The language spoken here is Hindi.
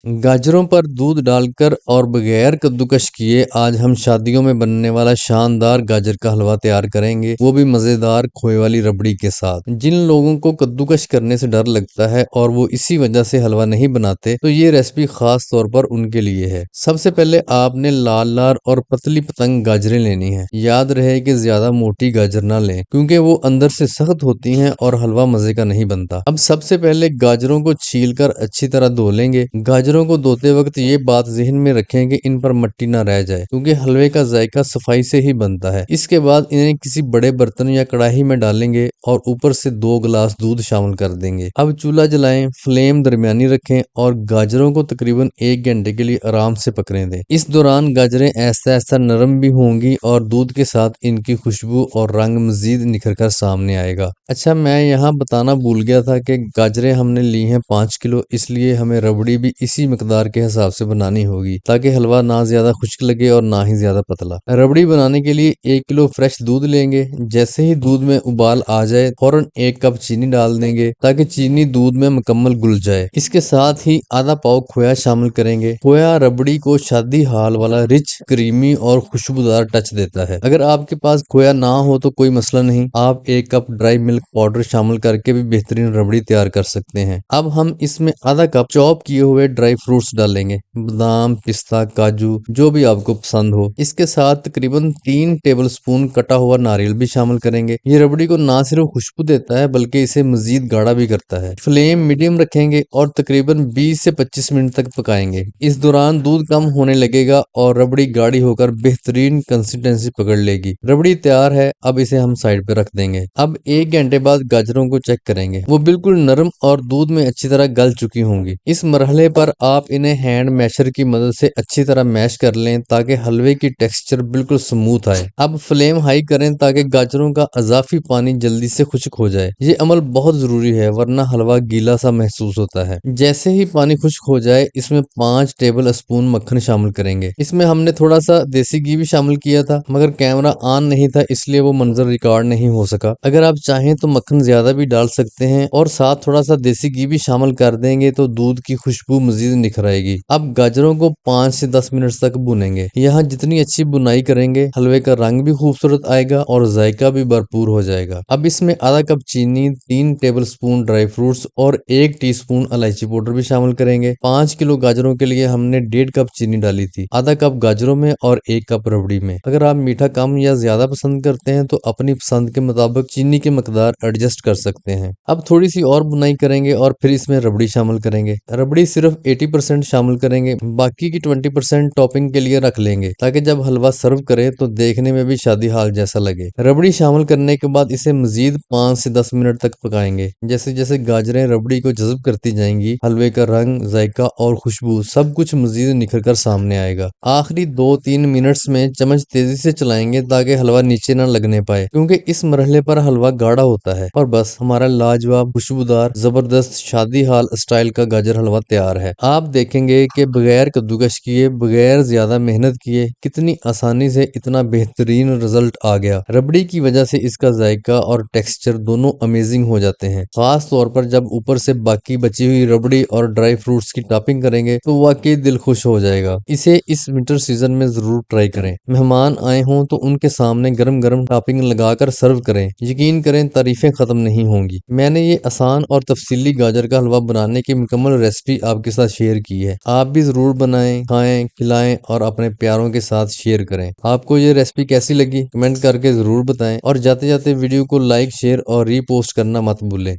गाजरों पर दूध डालकर और बगैर कद्दूकस किए आज हम शादियों में बनने वाला शानदार गाजर का हलवा तैयार करेंगे, वो भी मजेदार खोए वाली रबड़ी के साथ। जिन लोगों को कद्दूकस करने से डर लगता है और वो इसी वजह से हलवा नहीं बनाते, तो ये रेसिपी खास तौर पर उनके लिए है। सबसे पहले आपने लाल लाल और पतली पतंग गाजरें लेनी है। याद रहे कि ज्यादा मोटी गाजर ना लें, क्योंकि वो अंदर से सख्त होती हैं और हलवा मजे का नहीं बनता। अब सबसे पहले गाजरों को छील कर अच्छी तरह धो लेंगे। गाजरों को धोते वक्त ये बात ज़हन में रखें कि इन पर मिट्टी ना रह जाए, क्योंकि हलवे का जायका सफाई से ही बनता है। इसके बाद इन्हें किसी बड़े बर्तन या कढ़ाई में डालेंगे और ऊपर से 2 गिलास दूध शामिल कर देंगे। अब चूल्हा जलाएं, फ्लेम दरमियानी रखें और गाजरों को तकरीबन 1 घंटे के लिए आराम से पकने दें। इस दौरान गाजरें ऐसा ऐसा नरम भी होंगी और दूध के साथ इनकी खुशबू और रंग मजीद निखर कर सामने आएगा। अच्छा, मैं यहाँ बताना भूल गया था कि गाजरें हमने ली हैं 5 किलो, इसलिए हमें रबड़ी भी इसी मिकदार के हिसाब से बनानी होगी, ताकि हलवा ना ज्यादा खुश्क लगे और ना ही ज्यादा पतला। रबड़ी बनाने के लिए 1 किलो फ्रेश दूध लेंगे। जैसे ही दूध में उबाल आ जाए, फौरन 1 कप चीनी डाल देंगे, ताकि चीनी दूध में मुकम्मल घुल जाए। इसके साथ ही आधा पाव खोया शामिल करेंगे। खोया रबड़ी को शादी हाल वाला रिच, क्रीमी और खुशबूदार टच देता है। अगर आपके पास खोया ना हो तो कोई मसला नहीं, आप 1 कप ड्राई मिल्क पाउडर शामिल करके भी बेहतरीन रबड़ी तैयार कर सकते हैं। अब हम इसमें आधा कप चॉप किए हुए ड्राई फ्रूट्स डालेंगे, बादाम, पिस्ता, काजू, जो भी आपको पसंद हो। इसके साथ तकरीबन 3 टेबलस्पून कटा हुआ नारियल भी शामिल करेंगे। ये रबड़ी को ना सिर्फ खुशबू देता है, बल्कि इसे मजीद गाढ़ा भी करता है। फ्लेम मीडियम रखेंगे और तकरीबन 20 से 25 मिनट तक पकाएंगे। इस दौरान दूध कम होने लगेगा और रबड़ी गाढ़ी होकर बेहतरीन कंसिस्टेंसी पकड़ लेगी। रबड़ी तैयार है, अब इसे हम साइड पे रख देंगे। अब 1 घंटे बाद गाजरों को चेक करेंगे, वो बिल्कुल नरम और दूध में अच्छी तरह गल चुकी होंगी। इस मरहले पर आप इन्हें हैंड मैशर की मदद से अच्छी तरह मैश कर लें, ताकि हलवे की टेक्सचर बिल्कुल स्मूथ आए। अब फ्लेम हाई करें ताकि गाजरों का अजाफी पानी जल्दी से खुश्क हो जाए। ये अमल बहुत जरूरी है, वरना हलवा गीला सा महसूस होता है। जैसे ही पानी खुश्क हो जाए, इसमें 5 टेबल स्पून मक्खन शामिल करेंगे। इसमें हमने थोड़ा सा देसी घी भी शामिल किया था, मगर कैमरा ऑन नहीं था, इसलिए वो मंजर रिकॉर्ड नहीं हो सका। अगर आप चाहें तो मक्खन ज्यादा भी डाल सकते हैं और साथ थोड़ा सा देसी घी भी शामिल कर देंगे तो दूध की खुशबू मजीद निखर आएगी। अब गाजरों को 5 से 10 मिनट तक भुनेंगे। यहाँ जितनी अच्छी बुनाई करेंगे, हलवे का रंग भी खूबसूरत आएगा और जायका भी भरपूर हो जाएगा। अब इसमें आधा कप चीनी, 3 टेबल स्पून ड्राई फ्रूट्स और 1 टीस्पून इलायची पाउडर भी शामिल करेंगे। 5 किलो गाजरों के लिए हमने 1.5 कप चीनी डाली थी, आधा कप गाजरों में और 1 कप रबड़ी में। अगर आप मीठा कम या ज्यादा पसंद करते हैं तो अपनी पसंद के मुताबिक चीनी की मकदार एडजस्ट कर सकते हैं। अब थोड़ी सी और बुनाई करेंगे और फिर इसमें रबड़ी शामिल करेंगे। रबड़ी सिर्फ 80% शामिल करेंगे, बाकी की 20% टॉपिंग के लिए रख लेंगे, ताकि जब हलवा सर्व करें तो देखने में भी शादी हाल जैसा लगे। रबड़ी शामिल करने के बाद इसे मजीद 5 से 10 मिनट तक पकाएंगे। जैसे जैसे गाजरें रबड़ी को जज़ब करती जाएंगी, हलवे का रंग, जायका और खुशबू सब कुछ मजीद निखर कर सामने आएगा। आखिरी 2-3 मिनट्स में चम्मच तेजी से चलाएंगे ताकि हलवा नीचे न लगने पाए, क्योंकि इस मरहले पर हलवा गाढ़ा होता है। और बस हमारा लाजवाब, खुशबूदार, जबरदस्त शादी हाल स्टाइल का गाजर हलवा तैयार है। आप देखेंगे कि बगैर कद्दूकस किए, बगैर ज्यादा मेहनत किए, कितनी आसानी से इतना बेहतरीन रिजल्ट आ गया। रबड़ी की वजह से इसका जायका और टेक्सचर दोनों अमेजिंग हो जाते हैं। खास तौर पर जब ऊपर से बाकी बची हुई रबड़ी और ड्राई फ्रूट्स की टॉपिंग करेंगे तो वाकई दिल खुश हो जाएगा। इसे इस विंटर सीजन में जरूर ट्राई करें। मेहमान आए हों तो उनके सामने गरम गरम टॉपिंग लगाकर सर्व करें। यकीन करें, तारीफें खत्म नहीं होंगी। मैंने ये आसान और तफसीली गाजर का हलवा बनाने की मुकम्मल रेसिपी आपके साथ शेयर की है। आप भी जरूर बनाएं, खाएं, खिलाएं और अपने प्यारों के साथ शेयर करें। आपको ये रेसिपी कैसी लगी, कमेंट करके जरूर बताएं और जाते जाते वीडियो को लाइक, शेयर और रीपोस्ट करना मत भूलें।